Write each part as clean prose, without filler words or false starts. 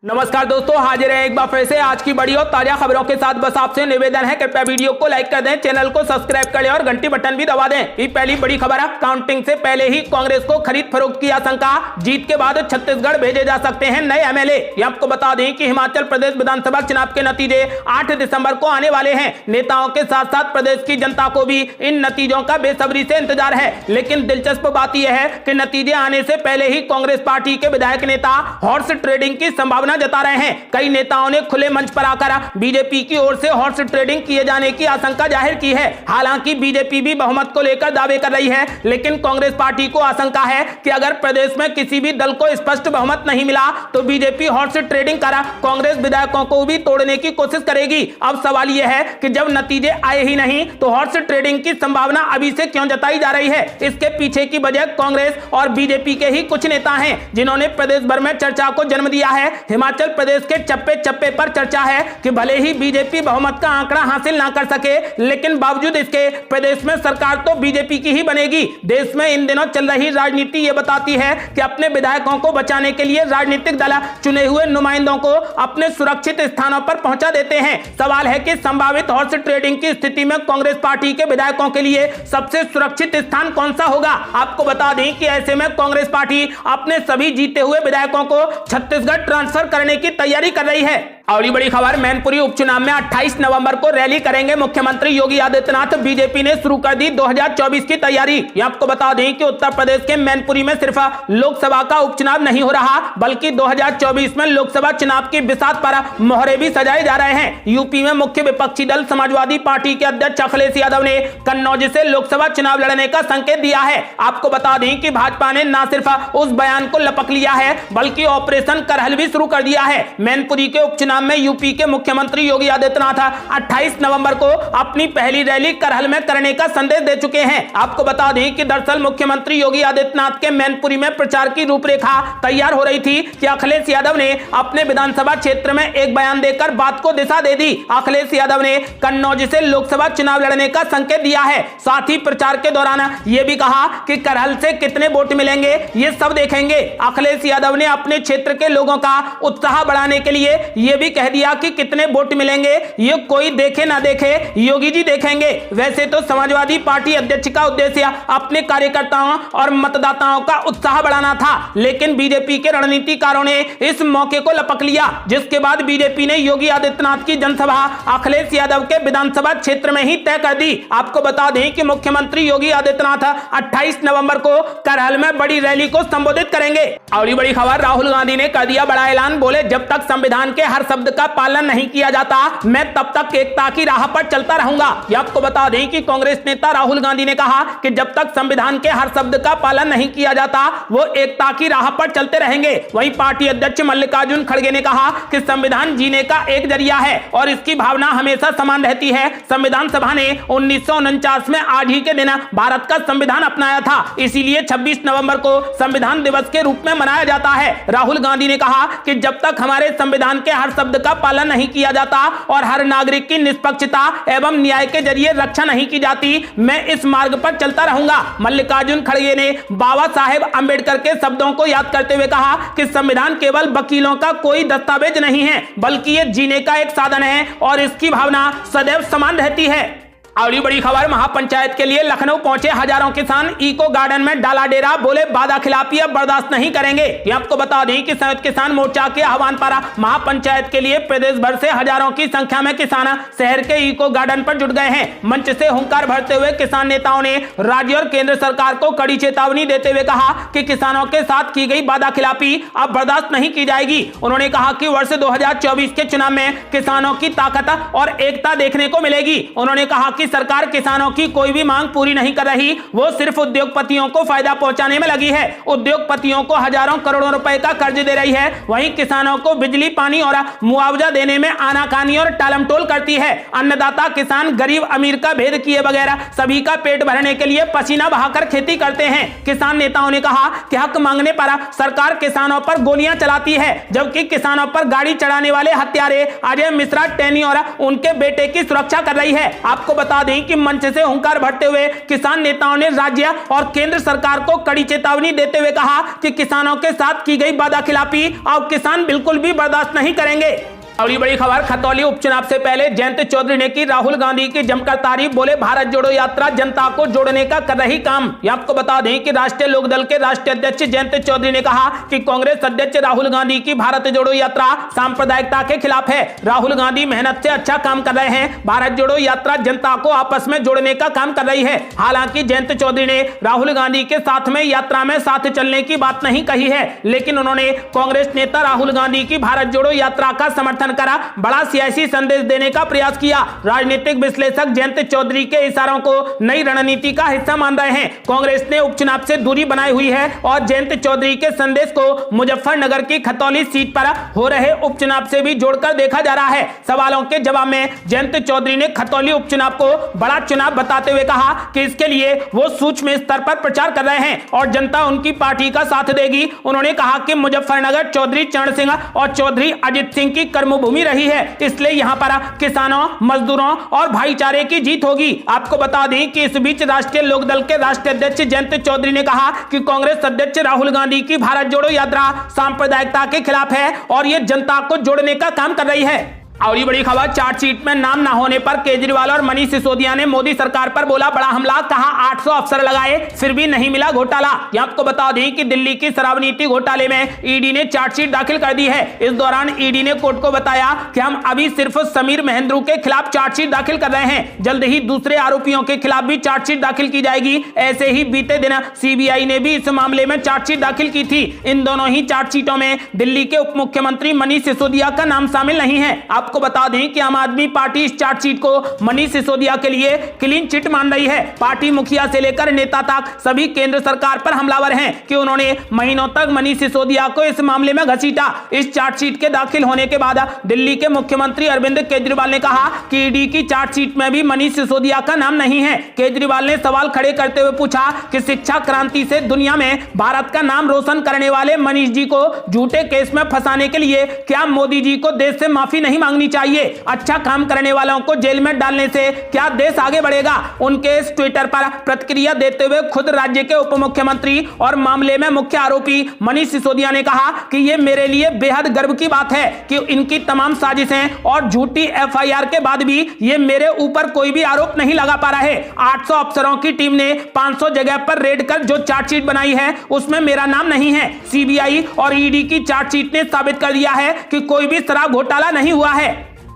नमस्कार दोस्तों, हाजिर है एक बार फिर से आज की बड़ी और ताजा खबरों के साथ। बस आपसे निवेदन है, कृपया वीडियो को लाइक कर दें, चैनल को सब्सक्राइब कर लें और घंटी बटन भी दबा दें। ये पहली बड़ी खबर है। काउंटिंग से पहले ही कांग्रेस को खरीद फरोख्त की आशंका, जीत के बाद छत्तीसगढ़ भेजे जा सकते हैं नए एमएलए। आपको बता दें कि हिमाचल प्रदेश विधानसभा चुनाव के नतीजे 8 दिसंबर को आने वाले हैं। नेताओं के साथ साथ प्रदेश की जनता को भी इन नतीजों का बेसब्री से इंतजार है। लेकिन दिलचस्प बात यह है कि नतीजे आने से पहले ही कांग्रेस पार्टी के विधायक नेता हॉर्स ट्रेडिंग की संभावना जता रहे हैं। कई नेताओं ने खुले मंच पर आकर बीजेपी की ओर से हॉर्स ट्रेडिंग किए जाने की आशंका जाहिर की है। हालांकि बीजेपी भी बहुमत को लेकर दावे कर रही है, लेकिन कांग्रेस पार्टी को आशंका है कि अगर प्रदेश में किसी भी दल को स्पष्ट बहुमत नहीं मिला तो बीजेपी हॉर्स ट्रेडिंग कर कांग्रेस विधायकों को भी तोड़ने की कोशिश करेगी। अब सवाल यह है कि जब नतीजे आए ही नहीं तो हॉर्स ट्रेडिंग की संभावना अभी से क्यों जताई जा रही है? इसके पीछे की वजह कांग्रेस और बीजेपी के ही कुछ नेता हैं, जिन्होंने प्रदेश भर में चर्चा को जन्म दिया है। हिमाचल प्रदेश के चप्पे चप्पे पर चर्चा है कि भले ही बीजेपी बहुमत का आंकड़ा हासिल ना कर सके, लेकिन बावजूद इसके प्रदेश में सरकार तो बीजेपी की ही बनेगी। देश में इन दिनों चल रही राजनीति ये बताती है कि अपने विधायकों को बचाने के लिए राजनीतिक दल चुने हुए नुमाइंदों को अपने सुरक्षित स्थानों पर पहुंचा देते हैं। सवाल है कि संभावित हॉर्स ट्रेडिंग की स्थिति में कांग्रेस पार्टी के विधायकों के लिए सबसे सुरक्षित स्थान कौन सा होगा? आपको बता दें कि ऐसे में कांग्रेस पार्टी अपने सभी जीते हुए विधायकों को छत्तीसगढ़ ट्रांसफर करने की तैयारी कर रही है। और बड़ी खबर, मैनपुरी उपचुनाव में 28 नवंबर को रैली करेंगे मुख्यमंत्री योगी आदित्यनाथ। बीजेपी ने शुरू कर दी 2024 की तैयारी। आपको बता दें कि उत्तर प्रदेश के मैनपुरी में सिर्फ लोकसभा का उपचुनाव नहीं हो रहा, बल्कि 2024 में लोकसभा चुनाव की बिसात पर मोहरे भी सजाए जा रहे हैं। यूपी में मुख्य विपक्षी दल समाजवादी पार्टी के अध्यक्ष अखिलेश यादव ने कन्नौज से लोकसभा चुनाव लड़ने का संकेत दिया है। आपको बता दें कि भाजपा ने न सिर्फ उस बयान को लपक लिया है, बल्कि ऑपरेशन करहल भी शुरू कर दिया है। मैनपुरी के उपचुनाव में यूपी के मुख्यमंत्री योगी आदित्यनाथ 28 नवंबर को अपनी पहली रैली करहल में करने का संदेश दे चुके हैं। आपको बता दें कि दरअसल मुख्यमंत्री योगी आदित्यनाथ के मैनपुरी में प्रचार की रूपरेखा तैयार हो रही थी कि अखिलेश यादव ने अपने विधानसभा क्षेत्र में एक बयान देकर बात को दिशा दे दी। अखिलेश यादव ने कन्नौज से लोकसभा चुनाव लड़ने का संकेत दिया है। साथ ही प्रचार के दौरान यह भी कहा कि करहल से कितने वोट मिलेंगे ये सब देखेंगे। अखिलेश यादव ने अपने क्षेत्र के लोगों का उत्साह बढ़ाने के लिए यह भी कह दिया कि कितने वोट मिलेंगे ये कोई देखे ना देखे, योगी जी देखेंगे। वैसे तो समाजवादी पार्टी अध्यक्ष का उद्देश्य अपने कार्यकर्ताओं और मतदाताओं का उत्साह बढ़ाना था, लेकिन बीजेपी के रणनीतिकारों ने इस मौके को लपक लिया, जिसके बाद बीजेपी ने योगी आदित्यनाथ की जनसभा अखिलेश यादव के विधानसभा क्षेत्र में ही तय कर दी। आपको बता दें कि मुख्यमंत्री योगी आदित्यनाथ 28 नवंबर को करहल में बड़ी रैली को संबोधित करेंगे। और बड़ी खबर, राहुल गांधी ने कर दिया बड़ा ऐलान। बोले, जब तक संविधान के हर शब्द का पालन नहीं किया जाता मैं तब तक एकता की राह पर चलता रहूंगा। आपको बता दें कि कांग्रेस नेता राहुल गांधी ने कहा कि जब तक संविधान के हर शब्द का पालन नहीं किया जाता वो एकता की राह पर चलते रहेंगे। वहीं पार्टी अध्यक्ष मल्लिकार्जुन खड़गे ने कहा कि संविधान जीने का एक जरिया है और इसकी भावना हमेशा समान रहती है। संविधान सभा ने 1949 में आज ही के दिन भारत का संविधान अपनाया था, इसीलिए 26 नवंबर को संविधान दिवस के रूप में मनाया जाता है। राहुल गांधी ने कहा कि जब तक हमारे संविधान के हर शब्द का पालन नहीं किया जाता और हर नागरिक की निष्पक्षता एवं न्याय के जरिए रक्षा नहीं की जाती मैं इस मार्ग पर चलता रहूंगा। मल्लिकार्जुन खड़गे ने बाबा साहेब अंबेडकर के शब्दों को याद करते हुए कहा कि संविधान केवल वकीलों का कोई दस्तावेज नहीं है, बल्कि ये जीने का एक साधन है और इसकी भावना सदैव समान रहती है। और बड़ी खबर, महापंचायत के लिए लखनऊ पहुंचे हजारों किसान, इको गार्डन में डाला डेरा। बोले, वादा खिलाफी अब बर्दाश्त नहीं करेंगे। ये आपको बता दें कि संयुक्त किसान मोर्चा के आह्वान पर महापंचायत के लिए प्रदेश भर से हजारों की संख्या में किसान शहर के इको गार्डन पर जुट गए हैं। मंच से हुंकार भरते हुए किसान नेताओं ने राज्य और केंद्र सरकार को कड़ी चेतावनी देते हुए कहा कि किसानों के साथ की गई वादा खिलाफी अब बर्दाश्त नहीं की जाएगी। उन्होंने कहा कि वर्ष 2024 के चुनाव में किसानों की ताकत और एकता देखने को मिलेगी। उन्होंने कहा कि सरकार किसानों की कोई भी मांग पूरी नहीं कर रही, वो सिर्फ उद्योगपतियों को फायदा पहुंचाने में लगी है। उद्योगपतियों को हजारों करोड़ों रुपए का कर्ज दे रही है, वहीं किसानों को बिजली पानी और मुआवजा देने में आनाकानी और टालमटोल करती है। अन्नदाता किसान गरीब अमीर का भेद किए बगैर सभी का पेट भरने के लिए पसीना बहाकर खेती करते हैं। किसान नेताओं ने कहा कि हक मांगने पर सरकार किसानों पर गोलियां चलाती है, जबकि किसानों पर गाड़ी चढ़ाने वाले हत्यारे अजय मिश्रा टेनी और उनके बेटे की सुरक्षा कर रही है। आपको बता बता दें कि मंच से हुंकार भरते हुए किसान नेताओं ने राज्य और केंद्र सरकार को कड़ी चेतावनी देते हुए कहा कि किसानों के साथ की गई वादाखिलाफी अब किसान बिल्कुल भी बर्दाश्त नहीं करेंगे। अगली बड़ी खबर, खतौली उपचुनाव से पहले जयंत चौधरी ने की राहुल गांधी की जमकर तारीफ। बोले भारत जोड़ो यात्रा जनता को जोड़ने का कर रही काम। ये आपको बता दें कि राष्ट्रीय लोकदल के राष्ट्रीय अध्यक्ष जयंत चौधरी ने कहा कि कांग्रेस अध्यक्ष राहुल गांधी की भारत जोड़ो यात्रा सांप्रदायिकता के खिलाफ है। राहुल गांधी मेहनत से अच्छा काम कर रहे हैं। भारत जोड़ो यात्रा जनता को आपस में जोड़ने का काम कर रही है। हालांकि जयंत चौधरी ने राहुल गांधी के साथ में यात्रा में साथ चलने की बात नहीं कही है, लेकिन उन्होंने कांग्रेस नेता राहुल गांधी की भारत जोड़ो यात्रा का समर्थन करा बड़ा सियासी संदेश देने का प्रयास किया। राजनीतिक विश्लेषक जयंत चौधरी के इशारों को नई रणनीति का हिस्सा मान रहे हैं। कांग्रेस ने उपचुनाव से दूरी बनाई हुई है और जयंत चौधरी के संदेश को मुजफ्फरनगर की खतौली सीट पर हो रहे उपचुनाव से भी जोड़कर देखा जा रहा है। सवालों के जवाब में जयंत चौधरी ने खतौली उपचुनाव को बड़ा चुनाव बताते हुए कहा कि इसके लिए वो सूक्ष्म स्तर पर प्रचार कर रहे हैं और जनता उनकी पार्टी का साथ देगी। उन्होंने कहा कि मुजफ्फरनगर चौधरी चरण सिंह और चौधरी अजित सिंह की कर्मभूमि रही है, इसलिए यहां पर किसानों, मजदूरों और भाईचारे की जीत होगी। आपको बता दें कि इस बीच राष्ट्रीय लोकदल के राष्ट्रीय अध्यक्ष जयंत चौधरी ने कहा कि कांग्रेस अध्यक्ष राहुल गांधी की भारत जोड़ो यात्रा सांप्रदायिकता के खिलाफ है और यह जनता को जोड़ने का काम कर रही है। और ये बड़ी खबर, चार्जशीट में नाम ना होने पर केजरीवाल और मनीष सिसोदिया ने मोदी सरकार पर बोला बड़ा हमला। कहा 800 अफसर लगाए फिर भी नहीं मिला घोटाला। ये आपको बता दें कि दिल्ली की शराब नीति घोटाले में ईडी ने चार्जशीट दाखिल कर दी है। इस दौरान ईडी ने कोर्ट को बताया कि हम अभी सिर्फ समीर महेंद्रू के खिलाफ चार्जशीट दाखिल कर रहे हैं, जल्द ही दूसरे आरोपियों के खिलाफ भी चार्जशीट दाखिल की जाएगी। ऐसे ही बीते दिन सीबीआई ने भी इस मामले में चार्जशीट दाखिल की थी। इन दोनों ही चार्जशीटों में दिल्ली के उप मुख्यमंत्री मनीष सिसोदिया का नाम शामिल नहीं है। आपको बता दें कि आम आदमी पार्टी इस चार्जशीट को मनीष सिसोदिया के लिए क्लीन चिट मान रही है। पार्टी मुखिया से लेकर नेता तक सभी केंद्र सरकार पर हमलावर हैं कि उन्होंने महीनों तक मनीष सिसोदिया को इस मामले में घसीटा। इस चार्जशीट के दाखिल होने के बाद दिल्ली के मुख्यमंत्री अरविंद केजरीवाल ने कहा कि ईडी की चार्जशीट में भी मनीष सिसोदिया का नाम नहीं है। केजरीवाल ने सवाल खड़े करते हुए पूछा कि शिक्षा क्रांति से दुनिया में भारत का नाम रोशन करने वाले मनीष जी को झूठे केस में फंसाने के लिए क्या मोदी जी को देश से माफी नहीं मांगनी चाहिए? अच्छा काम करने वालों को जेल में डालने से क्या देश आगे बढ़ेगा? उनके इस ट्विटर पर प्रतिक्रिया देते हुए खुद राज्य के उप मुख्यमंत्री और मामले में मुख्य आरोपी मनीष सिसोदिया ने कहा कि यह मेरे लिए बेहद गर्व की बात है कि इनकी तमाम साजिशें और झूठी एफआईआर के बाद भी ये मेरे ऊपर कोई भी आरोप नहीं लगा पा रहे। 800 अफसरों की टीम ने 500 जगह पर रेड कर जो चार्जशीट बनाई है उसमें मेरा नाम नहीं है। सीबीआई और ईडी की चार्जशीट ने साबित कर दिया है कि कोई भी शराब घोटाला नहीं हुआ है।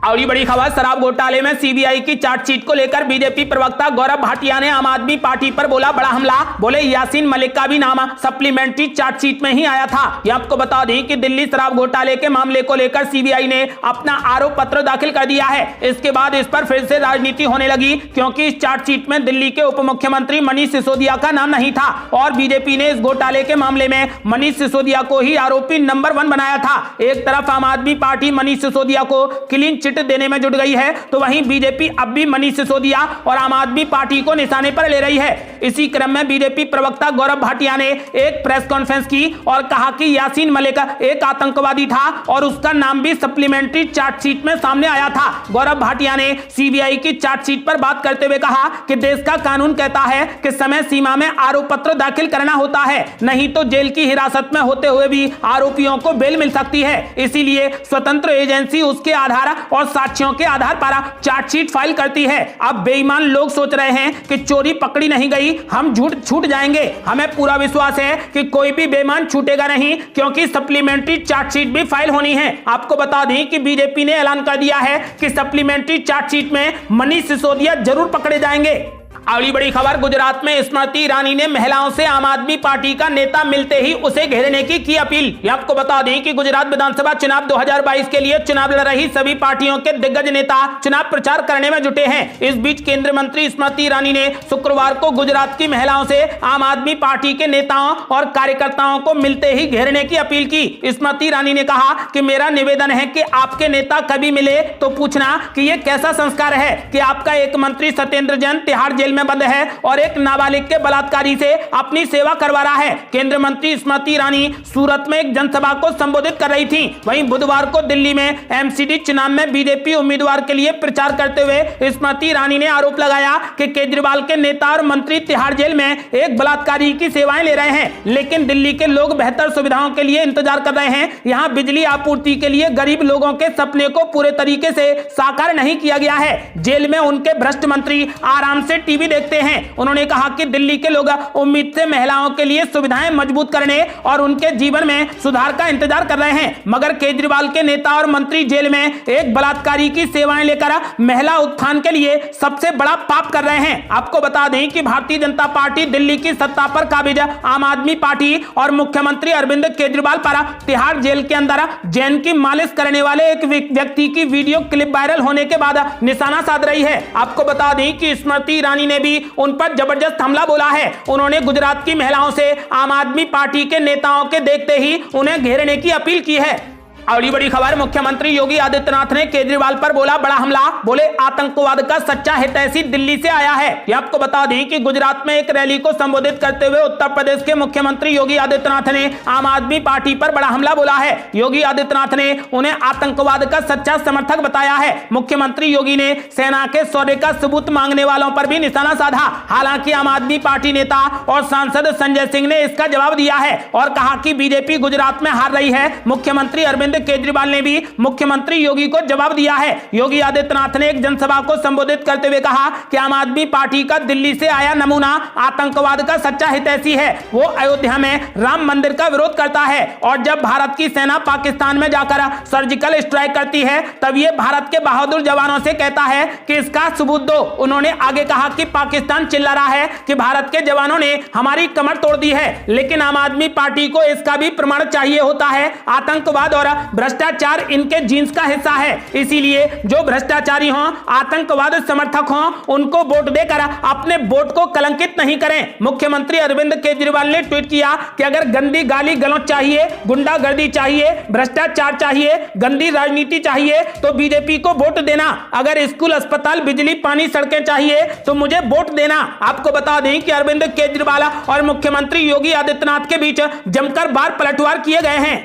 और ये बड़ी खबर, शराब घोटाले में सीबीआई की चार्जशीट को लेकर बीजेपी प्रवक्ता गौरव भाटिया ने आम आदमी पार्टी पर बोला बड़ा हमला। बोले यासीन मलिक का भी नाम सप्लीमेंट्री चार्जशीट में ही आया था। ये आपको बता दें कि दिल्ली शराब घोटाले के मामले को लेकर सीबीआई ने अपना आरोप पत्र दाखिल कर दिया है। इसके बाद इस पर फिर से राजनीति होने लगी क्योंकि इस चार्जशीट में दिल्ली के उप मुख्यमंत्री मनीष सिसोदिया का नाम नहीं था और बीजेपी ने इस घोटाले के मामले में मनीष सिसोदिया को ही आरोपी नंबर 1 बनाया था। एक तरफ आम आदमी पार्टी मनीष सिसोदिया को क्लीन चिट देने में जुट गई है तो वहीं बीजेपी अब भी मनीष सिसोदिया और आम आदमी पार्टी को निशाने पर ले रही है। इसी क्रम में बीजेपी प्रवक्ता गौरव भाटिया ने एक प्रेस कॉन्फ्रेंस की और कहा कि यासीन मलिक एक आतंकवादी था और उसका नाम भी सप्लीमेंट्री चार्जशीट में सामने आया था। गौरव भाटिया ने सीबीआई की चार्जशीट पर बात करते हुए कहा कि देश का कानून कहता है कि समय सीमा में आरोप पत्र दाखिल करना होता है, नहीं तो जेल की हिरासत में होते हुए भी आरोपियों को बेल मिल सकती है। इसीलिए स्वतंत्र एजेंसी उसके आधार और साक्ष्यों के आधार पर चार्जशीट फाइल करती है। अब बेईमान लोग सोच रहे हैं कि चोरी पकड़ी नहीं गई, हम झूठ छूट जाएंगे। हमें पूरा विश्वास है कि कोई भी बेईमान छूटेगा नहीं क्योंकि सप्लीमेंट्री चार्जशीट भी फाइल होनी है। आपको बता दें कि बीजेपी ने ऐलान कर दिया है कि सप्लीमेंट्री चार्जशीट में मनीष सिसोदिया जरूर पकड़े जाएंगे। अगली बड़ी खबर, गुजरात में स्मृति ईरानी ने महिलाओं से आम आदमी पार्टी का नेता मिलते ही उसे घेरने की अपील। आपको बता दें कि गुजरात विधानसभा चुनाव 2022 के लिए चुनाव लड़ रही सभी पार्टियों के दिग्गज नेता चुनाव प्रचार करने में जुटे हैं। इस बीच केंद्रीय मंत्री स्मृति ईरानी ने शुक्रवार को गुजरात की महिलाओं से आम आदमी पार्टी के नेताओं और कार्यकर्ताओं को मिलते ही घेरने की अपील की। स्मृति ईरानी ने कहा कि मेरा निवेदन है कि आपके नेता कभी मिले तो पूछना कि यह कैसा संस्कार है कि आपका एक मंत्री सत्येंद्र जैन तिहाड़ जेल जेल में बंद है और एक नाबालिग के बलात्कारी से अपनी सेवा करवा रहा है। केंद्रीय मंत्री स्मृति ईरानी सूरत में एक जनसभा को संबोधित कर रही थी। वहीं बुधवार को दिल्ली में एमसीडी चुनाव में बीजेपी उम्मीदवार के लिए प्रचार करते हुए स्मृति ईरानी ने आरोप लगाया कि केजरीवाल के नेता और मंत्री तिहाड़ जेल में एक बलात्कारी की सेवाएं ले रहे हैं, लेकिन दिल्ली के लोग बेहतर सुविधाओं के लिए इंतजार कर रहे हैं। यहां बिजली आपूर्ति के लिए गरीब लोगों के सपने को पूरे तरीके से साकार नहीं किया गया है। जेल में उनके भ्रष्ट मंत्री आराम से टीवी देखते हैं। उन्होंने कहा कि दिल्ली के लोग उम्मीद से महिलाओं के लिए सुविधाएं मजबूत करने और उनके जीवन में सुधार का इंतजार कर रहे हैं, मगर केजरीवाल के नेता और मंत्री जेल में एक बलात्कारी की सेवाएं लेकर महिला उत्थान के लिए सबसे बड़ा पाप कर रहे हैं। आपको बता दें कि भारतीय जनता पार्टी दिल्ली की सत्ता पर काबिज आम आदमी पार्टी और मुख्यमंत्री अरविंद केजरीवाल पर तिहाड़ जेल के अंदर जैन की मालिश करने वाले एक व्यक्ति की वीडियो क्लिप वायरल होने के बाद निशाना साध रही है। आपको बता दें कि स्मृति ईरानी ने भी उन पर जबरदस्त हमला बोला है। उन्होंने गुजरात की महिलाओं से आम आदमी पार्टी के नेताओं के देखते ही उन्हें घेरने की अपील की है। अगली बड़ी खबर, मुख्यमंत्री योगी आदित्यनाथ ने केजरीवाल पर बोला बड़ा हमला, बोले आतंकवाद का सच्चा हितैषी दिल्ली से आया है। ये आपको बता दें कि गुजरात में एक रैली को संबोधित करते हुए उत्तर प्रदेश के मुख्यमंत्री योगी आदित्यनाथ ने आम आदमी पार्टी पर बड़ा हमला बोला है। योगी आदित्यनाथ ने उन्हें आतंकवाद का सच्चा समर्थक बताया है। मुख्यमंत्री योगी ने सेना के सौदे का सबूत मांगने वालों पर भी निशाना साधा। हालांकि आम आदमी पार्टी नेता और सांसद संजय सिंह ने इसका जवाब दिया है और कहा कि बीजेपी गुजरात में हार रही है। मुख्यमंत्री अरविंद केजरीवाल ने भी मुख्यमंत्री योगी को जवाब दिया है। योगी आदित्यनाथ ने एक जनसभा को संबोधित करते हुए कहा कि आम आदमी पार्टी का दिल्ली से आया नमूना आतंकवाद का सच्चा हितैषी है। वो अयोध्या में राम मंदिर का विरोध करता है और जब भारत की सेना पाकिस्तान में जाकर सर्जिकल स्ट्राइक करती है तब ये भारत के बहादुर जवानों से कहता है कि इसका सबूत दो। उन्होंने आगे कहा कि पाकिस्तान चिल्ला रहा है कि भारत के जवानों ने हमारी कमर तोड़ दी है, लेकिन आम आदमी पार्टी को इसका भी प्रमाण चाहिए होता है। आतंकवाद और भ्रष्टाचार इनके जीन्स का हिस्सा है, इसीलिए जो भ्रष्टाचारी हों, आतंकवाद समर्थक हों, उनको वोट देकर अपने वोट को कलंकित नहीं करें। मुख्यमंत्री अरविंद केजरीवाल ने ट्वीट किया कि अगर गंदी गाली गलौज चाहिए, गुंडागर्दी चाहिए, भ्रष्टाचार चाहिए, गंदी राजनीति चाहिए तो बीजेपी को वोट देना। अगर स्कूल, अस्पताल, बिजली, पानी, सड़कें चाहिए तो मुझे वोट देना। आपको बता दें कि अरविंद केजरीवाल और मुख्यमंत्री योगी आदित्यनाथ के बीच जमकर बार पलटवार किए गए हैं।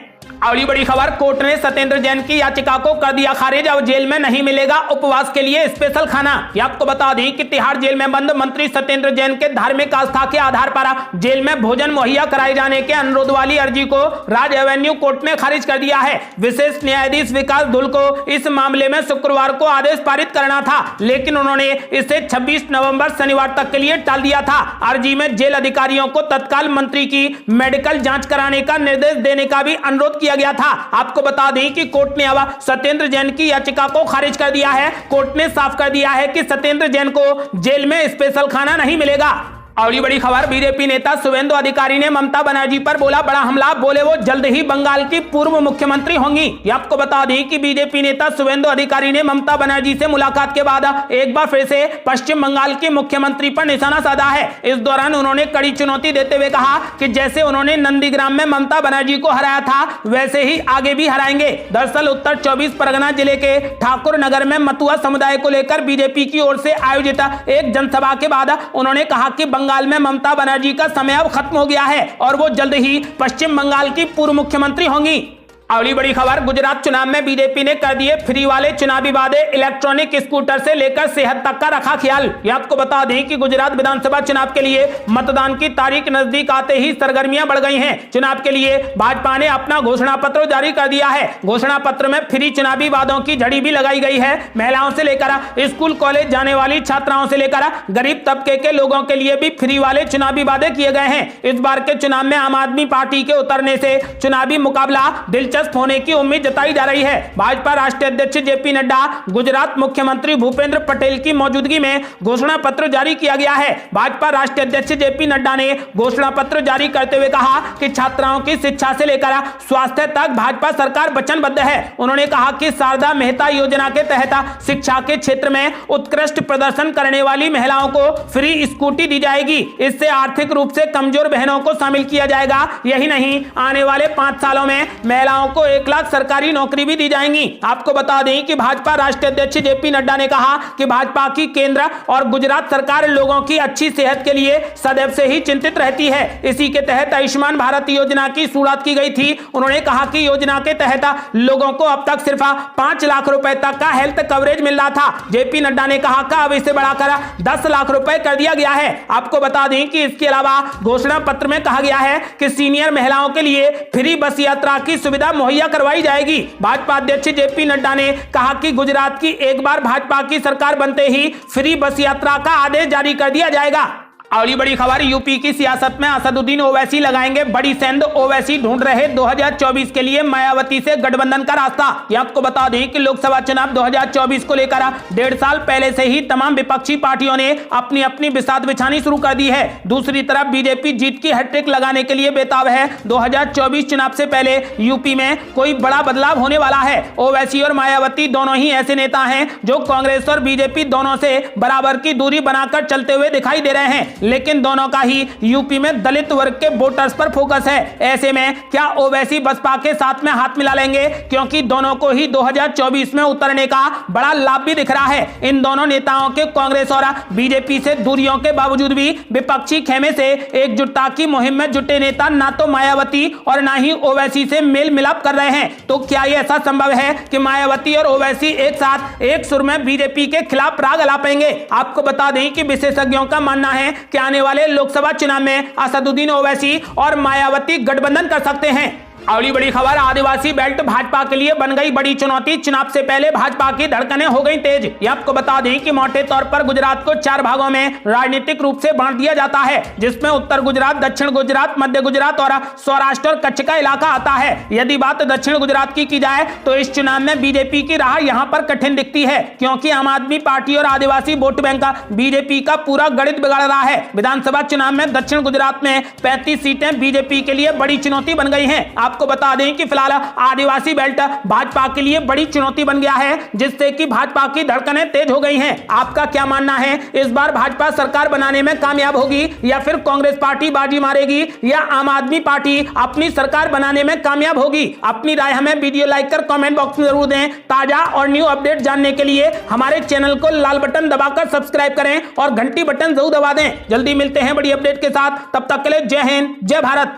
अगली बड़ी खबर, कोर्ट ने सत्येंद्र जैन की याचिका को कर दिया खारिज। अब जेल में नहीं मिलेगा उपवास के लिए स्पेशल खाना। ये आपको बता दें कि तिहाड़ जेल में बंद मंत्री सत्येंद्र जैन के धार्मिक आस्था के आधार पर जेल में भोजन मुहैया कराए जाने के अनुरोध वाली अर्जी को राज एवेन्यू कोर्ट ने खारिज कर दिया है। विशेष न्यायाधीश विकास धुल को इस मामले में शुक्रवार को आदेश पारित करना था, लेकिन उन्होंने इसे 26 नवंबर शनिवार तक के लिए टाल दिया था। अर्जी में जेल अधिकारियों को तत्काल मंत्री की मेडिकल जांच कराने का निर्देश देने का भी अनुरोध किया गया था। आपको बता दें कि कोर्ट ने अब सत्येंद्र जैन की याचिका को खारिज कर दिया है। कोर्ट ने साफ कर दिया है कि सत्येंद्र जैन को जेल में स्पेशल खाना नहीं मिलेगा। अगली बड़ी खबर, बीजेपी नेता शुवेंदु अधिकारी ने ममता बनर्जी पर बोला बड़ा हमला, बोले वो जल्द ही बंगाल की पूर्व मुख्यमंत्री होंगी। ये आपको बता दें कि बीजेपी नेता शुवेंदु अधिकारी ने ममता बनर्जी से मुलाकात के बाद एक बार फिर से पश्चिम बंगाल की मुख्यमंत्री पर निशाना साधा है। इस दौरान उन्होंने कड़ी चुनौती देते हुए कहा कि जैसे उन्होंने नंदीग्राम में ममता बनर्जी को हराया था वैसे ही आगे भी हराएंगे। दरअसल उत्तर 24 परगना जिले के ठाकुर नगर में मथुआ समुदाय को लेकर बीजेपी की ओर से आयोजित एक जनसभा के बाद उन्होंने कहा कि बंगाल में ममता बनर्जी का समय अब खत्म हो गया है और वो जल्द ही पश्चिम बंगाल की पूर्व मुख्यमंत्री होंगी। अगली बड़ी खबर, गुजरात चुनाव में बीजेपी ने कर दिए फ्री वाले चुनावी वादे, इलेक्ट्रॉनिक स्कूटर से लेकर सेहत तक का रखा ख्याल। ये आपको बता दें कि गुजरात विधानसभा चुनाव के लिए मतदान की तारीख नजदीक आते ही सरगर्मियां बढ़ गई हैं। चुनाव के लिए भाजपा ने अपना घोषणा पत्र जारी कर दिया है। घोषणा पत्र में फ्री चुनावी वादों की झड़ी भी लगाई गई है। महिलाओं से लेकर स्कूल कॉलेज जाने वाली छात्राओं से लेकर गरीब तबके के लोगों के लिए भी फ्री वाले चुनावी वादे किए गए हैं। इस बार के चुनाव में आम आदमी पार्टी के उतरने से चुनावी मुकाबला दिलचस्प होने की उम्मीद जताई जा रही है। भाजपा राष्ट्रीय अध्यक्ष जेपी नड्डा, गुजरात मुख्यमंत्री भूपेंद्र पटेल की मौजूदगी में घोषणा पत्र जारी किया गया है। भाजपा राष्ट्रीय अध्यक्ष जेपी नड्डा ने घोषणा पत्र जारी करते हुए कहा कि छात्राओं की शिक्षा से लेकर स्वास्थ्य तक भाजपा सरकार वचनबद्ध है। उन्होंने कहा कि शारदा मेहता योजना के तहत शिक्षा के क्षेत्र में उत्कृष्ट प्रदर्शन करने वाली महिलाओं को फ्री स्कूटी दी जाएगी। इससे आर्थिक रूप से कमजोर बहनों को शामिल किया जाएगा। यही नहीं, आने वाले 5 सालों में महिलाओं महिलाओं को 1 लाख सरकारी नौकरी भी दी जाएंगी। आपको बता दें कि भाजपा राष्ट्रीय अध्यक्ष जेपी नड्डा ने कहा कि भाजपा की केंद्र और गुजरात सरकार लोगों की अच्छी सेहत के लिए सदैव से ही चिंतित रहती है। इसी के तहत आयुष्मान भारत योजना की शुरुआत की गई थी। उन्होंने कहा कि योजना के तहत लोगों को अब तक सिर्फ 5 लाख रुपए तक का हेल्थ कवरेज मिल रहा था। जेपी नड्डा ने कहा कि अब इसे बढ़ाकर 10 लाख रुपए कर दिया गया है। आपको बता दें कि इसके अलावा घोषणा पत्र में कहा गया है कि सीनियर महिलाओं के लिए फ्री बस यात्रा की सुविधा मुहैया करवाई जाएगी। भाजपा अध्यक्ष जेपी नड्डा ने कहा कि गुजरात की एक बार भाजपा की सरकार बनते ही फ्री बस यात्रा का आदेश जारी कर दिया जाएगा। अगली बड़ी खबर, यूपी की सियासत में असदुद्दीन ओवैसी लगाएंगे बड़ी सेंध। ओवैसी ढूंढ रहे 2024 के लिए मायावती से गठबंधन का रास्ता। ये आपको बता दें कि लोकसभा चुनाव 2024 को लेकर 1.5 साल पहले से ही तमाम विपक्षी पार्टियों ने अपनी अपनी बिसात बिछानी शुरू कर दी है। दूसरी तरफ बीजेपी जीत की हैट्रिक लगाने के लिए बेताब है। 2024 चुनाव से पहले यूपी में कोई बड़ा बदलाव होने वाला है। ओवैसी और मायावती दोनों ही ऐसे नेता हैं जो कांग्रेस और बीजेपी दोनों से बराबर की दूरी बनाकर चलते हुए दिखाई दे रहे हैं, लेकिन दोनों का ही यूपी में दलित वर्ग के वोटर्स पर फोकस है। ऐसे में क्या ओवैसी बसपा के साथ में हाथ मिला लेंगे, क्योंकि दोनों को ही 2024 में उतरने का बड़ा लाभ भी दिख रहा है। इन दोनों नेताओं के कांग्रेस और बीजेपी से दूरियों के बावजूद भी विपक्षी खेमे से एकजुटता की मुहिम में जुटे नेता ना तो मायावती और ना ही ओवैसी से मेल मिलाप कर रहे हैं। तो क्या यह ऐसा संभव है कि मायावती और ओवैसी एक साथ एक सुर में बीजेपी के खिलाफ राग अलापेंगे? आपको बता दें कि विशेषज्ञों का मानना है कि आने वाले लोकसभा चुनाव में असदुद्दीन ओवैसी और मायावती गठबंधन कर सकते हैं। अगली बड़ी खबर, आदिवासी बेल्ट भाजपा के लिए बन गई बड़ी चुनौती। चुनाव से पहले भाजपा की धड़कनें हो गई तेज। ये आपको बता दें कि मोटे तौर पर गुजरात को 4 भागों में राजनीतिक रूप से बांट दिया जाता है, जिसमें उत्तर गुजरात, दक्षिण गुजरात, मध्य गुजरात और सौराष्ट्र और कच्छ का इलाका आता है। यदि बात दक्षिण गुजरात की जाए तो इस चुनाव में बीजेपी की राह यहां पर कठिन दिखती है, क्योंकि आम आदमी पार्टी और आदिवासी वोट बैंक का बीजेपी का पूरा गणित बिगाड़ रहा है। विधानसभा चुनाव में दक्षिण गुजरात में 35 सीटें बीजेपी के लिए बड़ी चुनौती बन गई है। आपको बता दें कि फिलहाल आदिवासी बेल्ट भाजपा के लिए बड़ी चुनौती बन गया है, जिससे कि भाजपा की धड़कनें तेज हो गई हैं। आपका क्या मानना है, इस बार भाजपा सरकार बनाने में कामयाब होगी या फिर कांग्रेस पार्टी बाजी मारेगी या आम आदमी पार्टी अपनी सरकार बनाने में कामयाब होगी? अपनी राय हमें वीडियो लाइक कर कमेंट बॉक्स में जरूर दें। ताजा और न्यू अपडेट जानने के लिए हमारे चैनल को लाल बटन दबाकर सब्सक्राइब करें और घंटी बटन जरूर दबा दें। जल्दी मिलते हैं बड़ी अपडेट के साथ, तब तक के लिए जय हिंद, जय भारत।